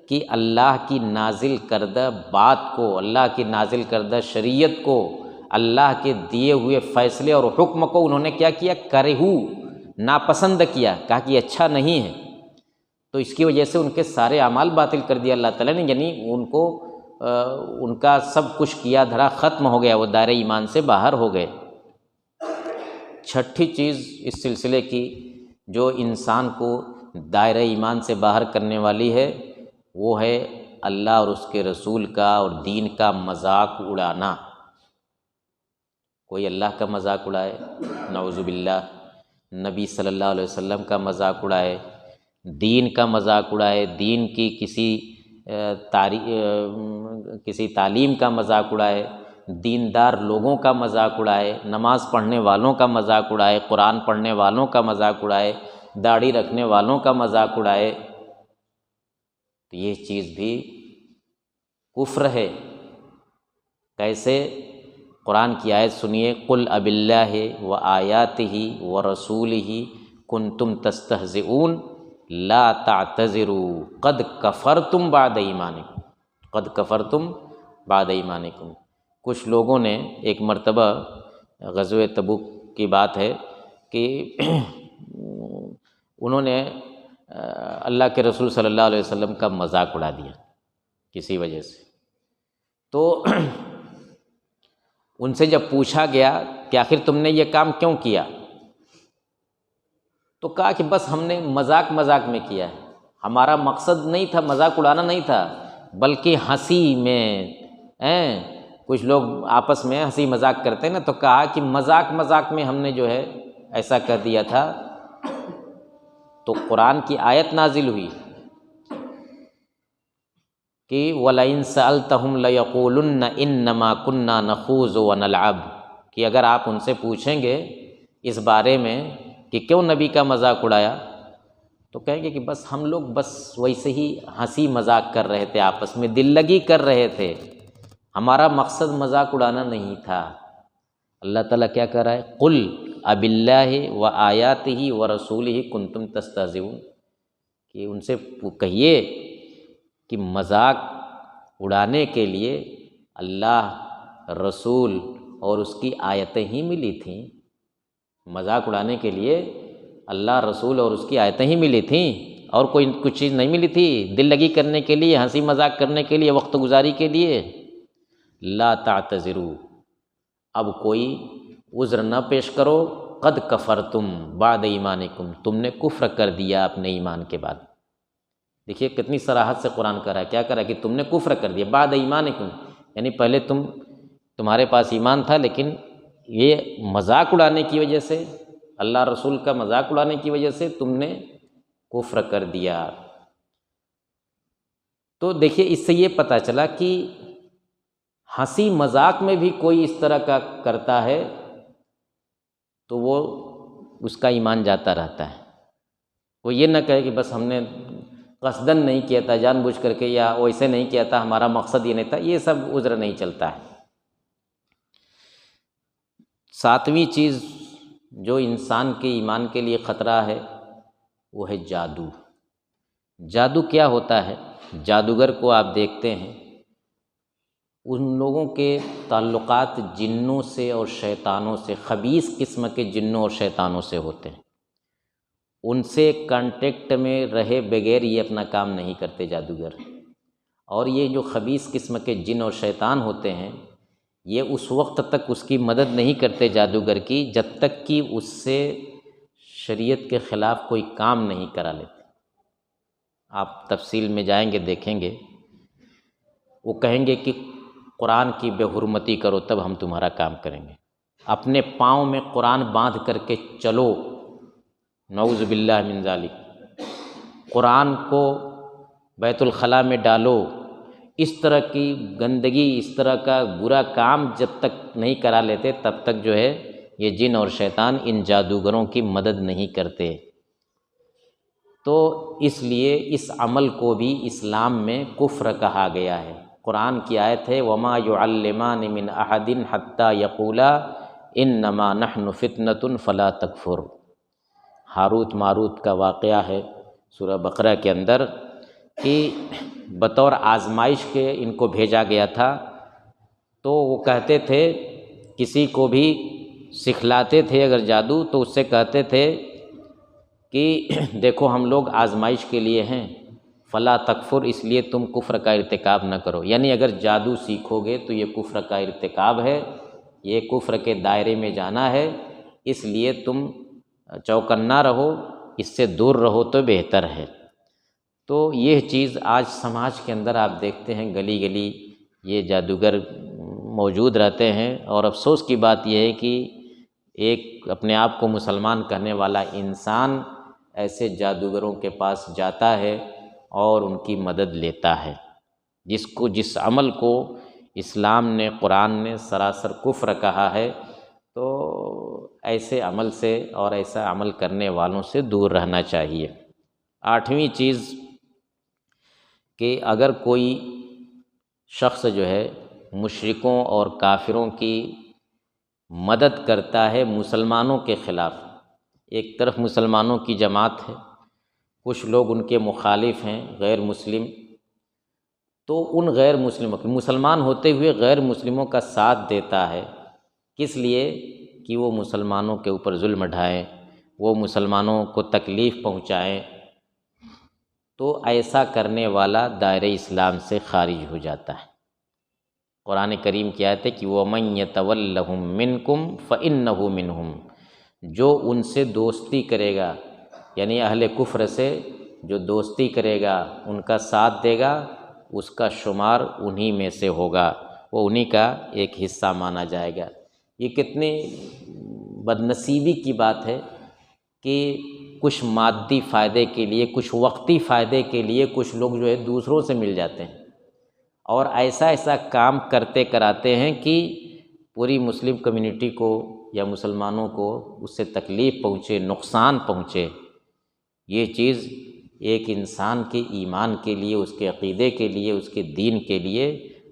کہ اللہ کی نازل کردہ بات کو، اللہ کی نازل کردہ شریعت کو، اللہ کے دیے ہوئے فیصلے اور حکم کو انہوں نے کیا کیا؟ کرہو، ناپسند کیا، کہا کہ یہ اچھا نہیں ہے۔ تو اس کی وجہ سے ان کے سارے اعمال باطل کر دیا اللہ تعالیٰ نے، یعنی ان کو ان کا سب کچھ کیا دھرا ختم ہو گیا، وہ دائرۂ ایمان سے باہر ہو گئے۔ چھٹی چیز اس سلسلے کی جو انسان کو دائرۂ ایمان سے باہر کرنے والی ہے وہ ہے اللہ اور اس کے رسول کا اور دین کا مذاق اڑانا۔ کوئی اللہ کا مذاق اڑائے، نعوذ باللہ، نبی صلی اللہ علیہ وسلم کا مذاق اڑائے، دین کا مذاق اڑائے، دین کی کسی تعلیم کا مذاق اڑائے، دیندار لوگوں کا مذاق اڑائے، نماز پڑھنے والوں کا مذاق اڑائے، قرآن پڑھنے والوں کا مذاق اڑائے، داڑھی رکھنے والوں کا مذاق اڑائے، تو یہ چیز بھی کفر ہے۔ کیسے؟ قرآن کی آیت سنیے، قُلْ أَبِ اللَّهِ وَآيَاتِهِ وَرَسُولِهِ كُنْتُمْ تَسْتَهْزِئُونَ لَا تَعْتَذِرُوا قَدْ كَفَرْتُمْ بَعْدَ إِيمَانِكُمْ قَدْ كَفَرْتُمْ بَعْدَ إِيمَانِكُمْ۔ کچھ لوگوں نے ایک مرتبہ، غزوہ تبوک کی بات ہے، کہ انہوں نے اللہ کے رسول صلی اللہ علیہ وسلم کا مذاق اڑا دیا کسی وجہ سے۔ تو ان سے جب پوچھا گیا کہ آخر تم نے یہ کام کیوں کیا، تو کہا کہ بس ہم نے مذاق میں کیا ہے، ہمارا مقصد نہیں تھا، مذاق اڑانا نہیں تھا، بلکہ ہنسی میں، کچھ لوگ آپس میں ہنسی مذاق کرتے ہیں نا، تو کہا کہ مذاق میں ہم نے جو ہے ایسا کر دیا تھا۔ تو قرآن کی آیت نازل ہوئی کہ وَلَئِن سَأَلْتَهُمْ لَيَقُولُنَّ إِنَّمَا كُنَّا نَخُوضُ وَنَلْعَبُ، کہ اگر آپ ان سے پوچھیں گے اس بارے میں کہ کیوں نبی کا مذاق اڑایا، تو کہیں گے کہ بس ہم لوگ بس ویسے ہی ہنسی مذاق کر رہے تھے، آپس میں دل لگی کر رہے تھے، ہمارا مقصد مذاق اڑانا نہیں تھا۔ اللہ تعالیٰ کیا کہہ رہا ہے؟ قُلْ أَبِ اللَّهِ وَآيَاتِهِ وَرَسُولِهِ كُنْتُمْ تَسْتَهْزِئُونَ، کہ ان سے کہیے کہ مذاق اڑانے کے لیے اللہ، رسول اور اس کی آیتیں ہی ملی تھیں۔ مذاق اڑانے کے لیے اللہ، رسول اور اس کی آیتیں ہی ملی تھیں، اور کوئی کچھ چیز نہیں ملی تھی دل لگی کرنے کے لیے، ہنسی مذاق کرنے کے لیے، وقت گزاری کے لیے۔ لا تعتذروا، اب کوئی عذر نہ پیش کرو، قد کفرتم بعد ایمانکم، تم نے کفر کر دیا اپنے ایمان کے بعد۔ دیکھیے کتنی صراحت سے قرآن کہہ رہا ہے، کیا کہہ رہا ہے کہ تم نے کفر کر دیا بعد ایمانکم، یعنی پہلے تمہارے پاس ایمان تھا، لیکن یہ مذاق اڑانے کی وجہ سے، اللہ رسول کا مذاق اڑانے کی وجہ سے تم نے کفر کر دیا۔ تو دیکھیے اس سے یہ پتہ چلا کہ ہنسی مذاق میں بھی کوئی اس طرح کا کرتا ہے تو وہ اس کا ایمان جاتا رہتا ہے۔ وہ یہ نہ کہے کہ بس ہم نے قصدن نہیں کیا تھا، جان بوجھ کر کے، یا ویسے نہیں کیا تھا، ہمارا مقصد یہ نہیں تھا، یہ سب عذر نہیں چلتا ہے۔ ساتویں چیز جو انسان کے ایمان کے لیے خطرہ ہے وہ ہے جادو۔ جادو کیا ہوتا ہے؟ جادوگر کو آپ دیکھتے ہیں، ان لوگوں کے تعلقات جنوں سے اور شیطانوں سے، خبیث قسم کے جنوں اور شیطانوں سے ہوتے ہیں۔ ان سے کانٹیکٹ میں رہے بغیر یہ اپنا کام نہیں کرتے جادوگر۔ اور یہ جو خبیث قسم کے جن اور شیطان ہوتے ہیں، یہ اس وقت تک اس کی مدد نہیں کرتے جادوگر کی جب تک کہ اس سے شریعت کے خلاف کوئی کام نہیں کرا لیتے۔ آپ تفصیل میں جائیں گے دیکھیں گے، وہ کہیں گے کہ قرآن کی بے حرمتی کرو تب ہم تمہارا کام کریں گے، اپنے پاؤں میں قرآن باندھ کر کے چلو، نعوذ باللہ من ذالک، قرآن کو بیت الخلاء میں ڈالو، اس طرح کی گندگی، اس طرح کا برا کام جب تک نہیں کرا لیتے تب تک جو ہے یہ جن اور شیطان ان جادوگروں کی مدد نہیں کرتے۔ تو اس لیے اس عمل کو بھی اسلام میں کفر کہا گیا ہے۔ قرآن کی آیت ہے وَمَا يُعَلِّمَانِ مِنْ أَحَدٍ حَتَّى يَقُولَا إِنَّمَا نَحْنُ فِتْنَةٌ فَلَا تَكْفُرْ۔ ہاروت ماروت کا واقعہ ہے سورہ بقرہ کے اندر کہ بطور آزمائش کے ان کو بھیجا گیا تھا، تو وہ کہتے تھے، کسی کو بھی سکھلاتے تھے اگر جادو تو اس سے کہتے تھے کہ دیکھو ہم لوگ آزمائش کے لیے ہیں، فلا تکفر، اس لیے تم کفر کا ارتکاب نہ کرو۔ یعنی اگر جادو سیکھو گے تو یہ کفر کا ارتکاب ہے، یہ کفر کے دائرے میں جانا ہے، اس لیے تم چوکنا رہو، اس سے دور رہو تو بہتر ہے۔ تو یہ چیز آج سماج کے اندر آپ دیکھتے ہیں، گلی گلی یہ جادوگر موجود رہتے ہیں، اور افسوس کی بات یہ ہے کہ ایک اپنے آپ کو مسلمان کہنے والا انسان ایسے جادوگروں کے پاس جاتا ہے اور ان کی مدد لیتا ہے، جس عمل کو اسلام نے، قرآن نے سراسر کفر کہا ہے۔ تو ایسے عمل سے اور ایسا عمل کرنے والوں سے دور رہنا چاہیے۔ آٹھویں چیز کہ اگر کوئی شخص جو ہے مشرکوں اور کافروں کی مدد کرتا ہے مسلمانوں کے خلاف، ایک طرف مسلمانوں کی جماعت ہے، کچھ لوگ ان کے مخالف ہیں غیر مسلم، تو ان غیر مسلموں، مسلمان ہوتے ہوئے غیر مسلموں کا ساتھ دیتا ہے، کس لیے؟ کہ وہ مسلمانوں کے اوپر ظلم ڈھائیں، وہ مسلمانوں کو تکلیف پہنچائیں، تو ایسا کرنے والا دائرہ اسلام سے خارج ہو جاتا ہے۔ قرآن کریم کی آیت ہے کہ وَمَن يَتَوَلَّهُم مِّنكُمْ فَإِنَّهُ مِنْهُمْ، جو ان سے دوستی کرے گا، یعنی اہل کفر سے جو دوستی کرے گا، ان کا ساتھ دے گا، اس کا شمار انہی میں سے ہوگا، وہ انہی کا ایک حصہ مانا جائے گا۔ یہ کتنی بدنصیبی کی بات ہے کہ کچھ مادی فائدے کے لیے، کچھ وقتی فائدے کے لیے کچھ لوگ جو ہے دوسروں سے مل جاتے ہیں، اور ایسا کام کرتے کراتے ہیں کہ پوری مسلم کمیونٹی کو یا مسلمانوں کو اس سے تکلیف پہنچے، نقصان پہنچے۔ یہ چیز ایک انسان کے ایمان کے لیے، اس کے عقیدے کے لیے، اس کے دین کے لیے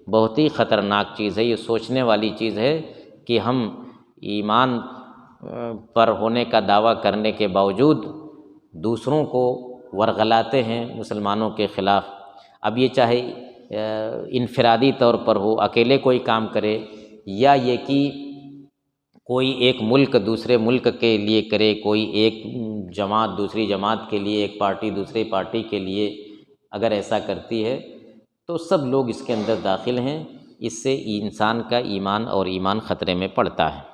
بہت ہی خطرناک چیز ہے۔ یہ سوچنے والی چیز ہے کہ ہم ایمان پر ہونے کا دعویٰ کرنے کے باوجود دوسروں کو ورغلاتے ہیں مسلمانوں کے خلاف۔ اب یہ چاہے انفرادی طور پر ہو، اکیلے کوئی کام کرے، یا یہ کہ کوئی ایک ملک دوسرے ملک کے لیے کرے، کوئی ایک جماعت دوسری جماعت کے لیے، ایک پارٹی دوسری پارٹی کے لیے اگر ایسا کرتی ہے تو سب لوگ اس کے اندر داخل ہیں، اس سے انسان کا ایمان اور ایمان خطرے میں پڑتا ہے۔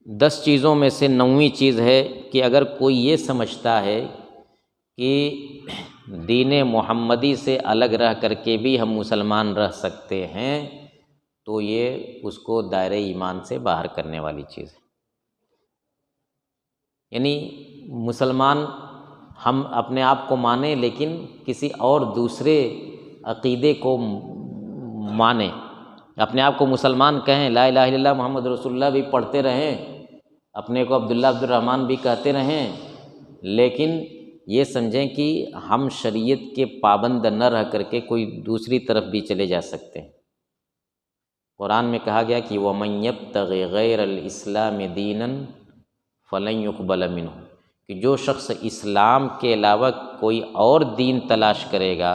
10 چیزوں میں سے 9ویں چیز ہے کہ اگر کوئی یہ سمجھتا ہے کہ دین محمدی سے الگ رہ کر کے بھی ہم مسلمان رہ سکتے ہیں، تو یہ اس کو دائرہ ایمان سے باہر کرنے والی چیز ہے۔ یعنی مسلمان ہم اپنے آپ کو مانیں لیکن کسی اور دوسرے عقیدے کو مانیں، اپنے آپ کو مسلمان کہیں، لا الہ الا اللہ محمد رسول اللہ بھی پڑھتے رہیں، اپنے کو عبداللہ عبد الرحمن بھی کہتے رہیں، لیکن یہ سمجھیں کہ ہم شریعت کے پابند نہ رہ کر کے کوئی دوسری طرف بھی چلے جا سکتے ہیں۔ قرآن میں کہا گیا کہ وَمَن يَبْتَغِ غَيْرَ الْإِسْلَامِ دِينًا فَلَن يُقْبَلَ مِنْهُ، کہ جو شخص اسلام کے علاوہ کوئی اور دین تلاش کرے گا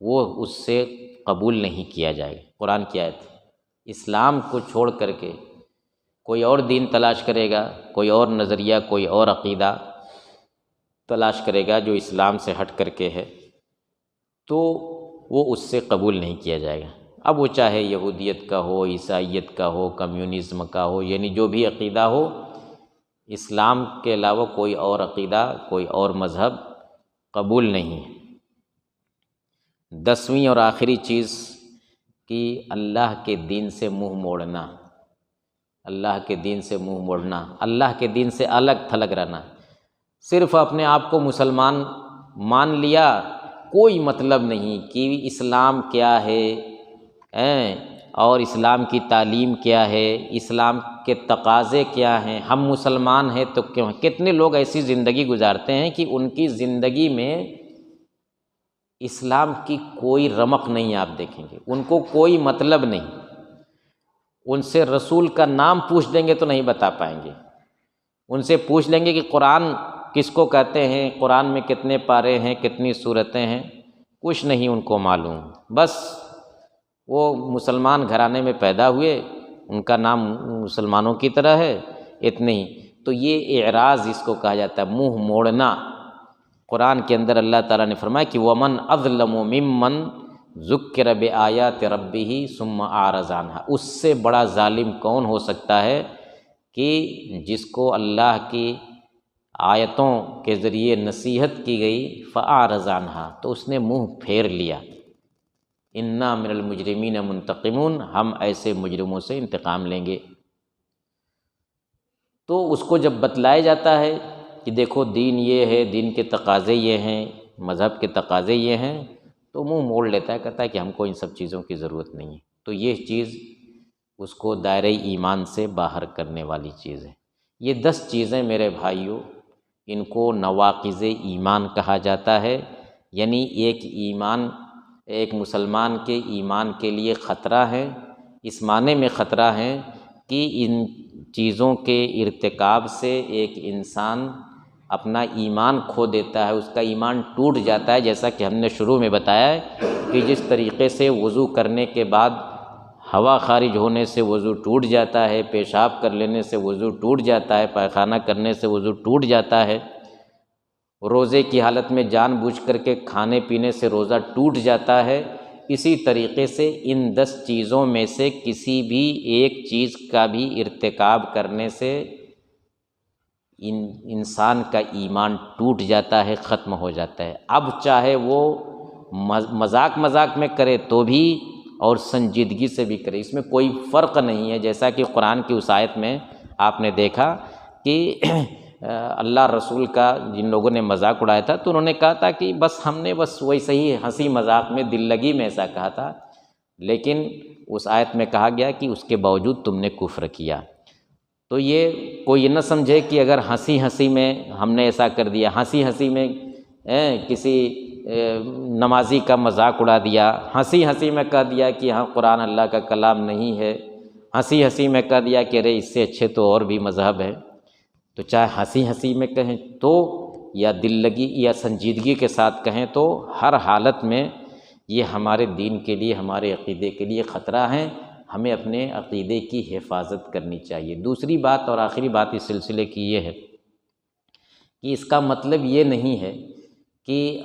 وہ اس سے قبول نہیں کیا جائے گا۔ قرآن کی آیت ہے، اسلام کو چھوڑ کر کے کوئی اور دین تلاش کرے گا، کوئی اور نظریہ، کوئی اور عقیدہ تلاش کرے گا جو اسلام سے ہٹ کر کے ہے، تو وہ اس سے قبول نہیں کیا جائے گا۔ اب وہ چاہے یہودیت کا ہو، عیسائیت کا ہو، کمیونزم کا ہو، یعنی جو بھی عقیدہ ہو، اسلام کے علاوہ کوئی اور عقیدہ، کوئی اور مذہب قبول نہیں ہے۔ 10ویں اور آخری چیز کہ اللہ کے دین سے منہ موڑنا، اللہ کے دین سے منہ موڑنا، اللہ کے دین سے الگ تھلگ رہنا۔ صرف اپنے آپ کو مسلمان مان لیا، کوئی مطلب نہیں کہ اسلام کیا ہے اور اسلام کی تعلیم کیا ہے، اسلام کے تقاضے کیا ہیں، ہم مسلمان ہیں تو کیوں ہیں۔ کتنے لوگ ایسی زندگی گزارتے ہیں کہ ان کی زندگی میں اسلام کی کوئی رمق نہیں، آپ دیکھیں گے ان کو کوئی مطلب نہیں، ان سے رسول کا نام پوچھ دیں گے تو نہیں بتا پائیں گے، ان سے پوچھ لیں گے کہ قرآن کس کو کہتے ہیں، قرآن میں کتنے پارے ہیں، کتنی سورتیں ہیں، کچھ نہیں ان کو معلوم۔ بس وہ مسلمان گھرانے میں پیدا ہوئے، ان کا نام مسلمانوں کی طرح ہے، اتنے ہی۔ تو یہ اعراض اس کو کہا جاتا ہے، منہ موڑنا۔ قرآن کے اندر اللہ تعالیٰ نے فرمایا کہ وَمَنْ أَظْلَمُ مِمَّنْ ذُكِّرَ بِآيَاتِ رَبِّهِ ثُمَّ أَعْرَضَ عَنْهَا، اس سے بڑا ظالم کون ہو سکتا ہے کہ جس کو اللہ کی آیتوں کے ذریعے نصیحت کی گئی فَأَعْرَضَ عَنْهَا، تو اس نے منہ پھیر لیا۔ اِنَّا مِنَ الْمُجْرِمِينَ مُنْتَقِمُونَ، ہم ایسے مجرموں سے انتقام لیں گے۔ تو اس کو جب بتلایا جاتا ہے کہ دیکھو دین یہ ہے، دین کے تقاضے یہ ہیں، مذہب کے تقاضے یہ ہیں، تو منہ موڑ لیتا ہے، کہتا ہے کہ ہم کو ان سب چیزوں کی ضرورت نہیں ہے۔ تو یہ چیز اس کو دائرہ ایمان سے باہر کرنے والی چیز ہے۔ یہ 10 چیزیں میرے بھائیوں، ان کو نواقض ایمان کہا جاتا ہے، یعنی ایک مسلمان کے ایمان کے لیے خطرہ ہے، اس معنی میں خطرہ ہے کہ ان چیزوں کے ارتکاب سے ایک انسان اپنا ایمان کھو دیتا ہے، اس کا ایمان ٹوٹ جاتا ہے، جیسا کہ ہم نے شروع میں بتایا ہے کہ جس طریقے سے وضو کرنے کے بعد ہوا خارج ہونے سے وضو ٹوٹ جاتا ہے، پیشاب کر لینے سے وضو ٹوٹ جاتا ہے، پائخانہ کرنے سے وضو ٹوٹ جاتا ہے، روزے کی حالت میں جان بوجھ کر کے کھانے پینے سے روزہ ٹوٹ جاتا ہے، اسی طریقے سے ان 10 چیزوں میں سے کسی بھی ایک چیز کا بھی ارتکاب کرنے سے انسان کا ایمان ٹوٹ جاتا ہے، ختم ہو جاتا ہے۔ اب چاہے وہ مذاق میں کرے تو بھی اور سنجیدگی سے بھی کرے، اس میں کوئی فرق نہیں ہے۔ جیسا کہ قرآن کی اس آیت میں آپ نے دیکھا کہ اللہ رسول کا جن لوگوں نے مذاق اڑایا تھا تو انہوں نے کہا تھا کہ بس ہم نے بس ویسے ہی ہنسی مذاق میں دل لگی میں ایسا کہا تھا، لیکن اس آیت میں کہا گیا کہ اس کے باوجود تم نے کفر کیا۔ تو یہ کوئی یہ نہ سمجھے کہ اگر ہنسی میں ہم نے ایسا کر دیا، ہنسی میں کسی نمازی کا مذاق اڑا دیا، ہنسی میں کہہ دیا کہ ہاں قرآن اللہ کا کلام نہیں ہے، ہنسی میں کہہ دیا کہ ارے اس سے اچھے تو اور بھی مذہب ہے، تو چاہے ہنسی میں کہیں تو یا دل لگی یا سنجیدگی کے ساتھ کہیں تو ہر حالت میں یہ ہمارے دین کے لیے، ہمارے عقیدے کے لیے خطرہ ہیں، ہمیں اپنے عقیدے کی حفاظت کرنی چاہیے۔ دوسری بات اور آخری بات اس سلسلے کی یہ ہے کہ اس کا مطلب یہ نہیں ہے کہ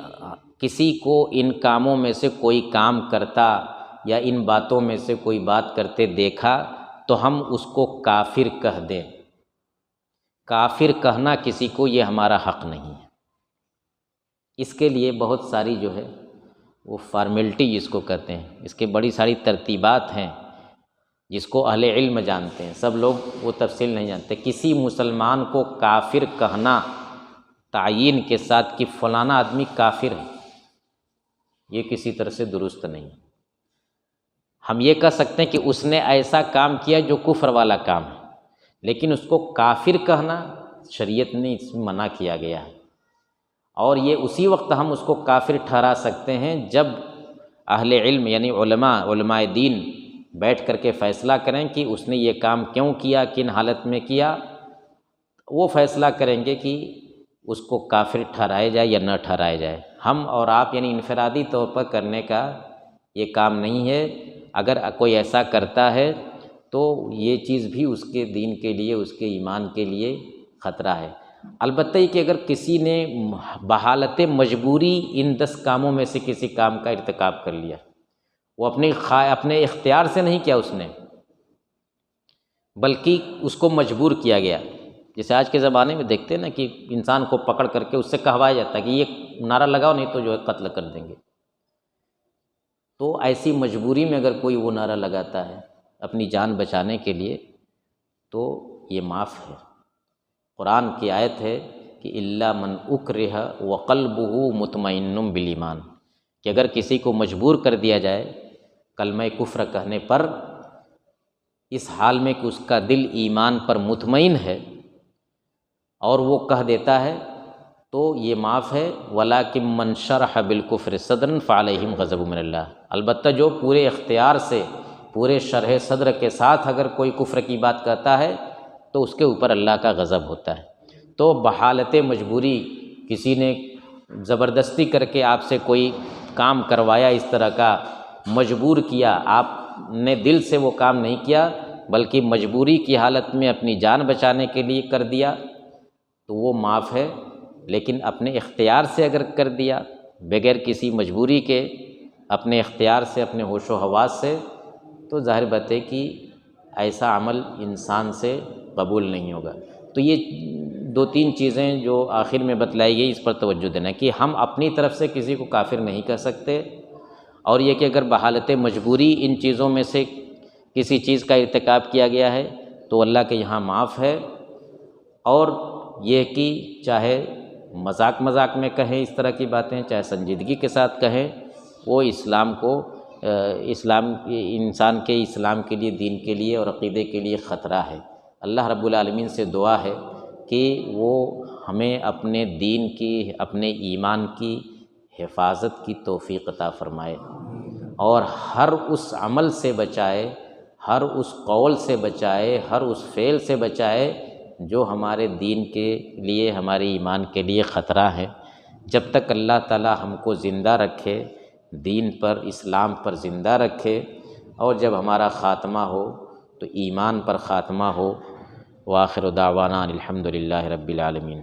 کسی کو ان کاموں میں سے کوئی کام کرتا یا ان باتوں میں سے کوئی بات کرتے دیکھا تو ہم اس کو کافر کہہ دیں۔ کافر کہنا کسی کو یہ ہمارا حق نہیں ہے۔ اس کے لیے بہت ساری جو ہے وہ فارمیلٹی جس کو کہتے ہیں، اس کے بڑی ساری ترتیبات ہیں جس کو اہل علم جانتے ہیں، سب لوگ وہ تفصیل نہیں جانتے۔ کسی مسلمان کو کافر کہنا تعیین کے ساتھ کہ فلانا آدمی کافر ہے، یہ کسی طرح سے درست نہیں۔ ہم یہ کہہ سکتے ہیں کہ اس نے ایسا کام کیا جو کفر والا کام ہے، لیکن اس کو کافر کہنا شریعت نے اس میں منع کیا گیا ہے، اور یہ اسی وقت ہم اس کو کافر ٹھہرا سکتے ہیں جب اہل علم یعنی علماء دین بیٹھ کر کے فیصلہ کریں کہ اس نے یہ کام کیوں کیا، کن حالت میں کیا، وہ فیصلہ کریں گے کہ اس کو کافر ٹھہرایا جائے یا نہ ٹھہرایا جائے۔ ہم اور آپ یعنی انفرادی طور پر کرنے کا یہ کام نہیں ہے۔ اگر کوئی ایسا کرتا ہے تو یہ چیز بھی اس کے دین کے لیے، اس کے ایمان کے لیے خطرہ ہے۔ البتہ یہ کہ اگر کسی نے بحالت مجبوری ان 10 کاموں میں سے کسی کام کا ارتکاب کر لیا، وہ اپنے اختیار سے نہیں کیا اس نے، بلکہ اس کو مجبور کیا گیا۔ جیسے آج کے زمانے میں دیکھتے ہیں نا کہ انسان کو پکڑ کر کے اس سے کہوایا جاتا ہے کہ یہ نعرہ لگاؤ نہیں تو جو ہے قتل کر دیں گے۔ تو ایسی مجبوری میں اگر کوئی وہ نعرہ لگاتا ہے اپنی جان بچانے کے لیے تو یہ معاف ہے۔ قرآن کی آیت ہے کہ الا من اکرہ وقلبہ مطمئن بالایمان، کہ اگر کسی کو مجبور کر دیا جائے کلمہ کفر کہنے پر، اس حال میں کہ اس کا دل ایمان پر مطمئن ہے اور وہ کہہ دیتا ہے تو یہ معاف ہے۔ وَلَٰكِن مَّن شَرَحَ بِالْكُفْرِ صَدْرًا فَعَلَيْهِمْ غَضَبٌ مِّنَ اللَّهِ، البتہ جو پورے اختیار سے، پورے شرح صدر کے ساتھ اگر کوئی کفر کی بات کہتا ہے تو اس کے اوپر اللہ کا غضب ہوتا ہے۔ تو بحالت مجبوری، کسی نے زبردستی کر کے آپ سے کوئی کام کروایا، اس طرح کا مجبور کیا، آپ نے دل سے وہ کام نہیں کیا بلکہ مجبوری کی حالت میں اپنی جان بچانے کے لیے کر دیا تو وہ معاف ہے۔ لیکن اپنے اختیار سے اگر کر دیا بغیر کسی مجبوری کے، اپنے اختیار سے، اپنے ہوش و حواس سے، تو ظاہر بات ہے کہ ایسا عمل انسان سے قبول نہیں ہوگا۔ تو یہ 2-3 چیزیں جو آخر میں بتلائی گئی اس پر توجہ دینا کہ ہم اپنی طرف سے کسی کو کافر نہیں کہہ سکتے، اور یہ کہ اگر بحالت مجبوری ان چیزوں میں سے کسی چیز کا ارتکاب کیا گیا ہے تو اللہ کے یہاں معاف ہے۔ اور یہ کہ چاہے مذاق میں کہیں اس طرح کی باتیں، چاہے سنجیدگی کے ساتھ کہیں، وہ اسلام کو، انسان کے اسلام کے لیے، دین کے لیے اور عقیدے کے لیے خطرہ ہے۔ اللہ رب العالمین سے دعا ہے کہ وہ ہمیں اپنے دین کی، اپنے ایمان کی حفاظت کی توفیق عطا فرمائے، اور ہر اس عمل سے بچائے، ہر اس قول سے بچائے، ہر اس فعل سے بچائے جو ہمارے دین کے لیے، ہمارے ایمان کے لیے خطرہ ہے۔ جب تک اللہ تعالی ہم کو زندہ رکھے، دین پر، اسلام پر زندہ رکھے، اور جب ہمارا خاتمہ ہو تو ایمان پر خاتمہ ہو۔ وآخر دعوانا الحمد للہ رب العالمین۔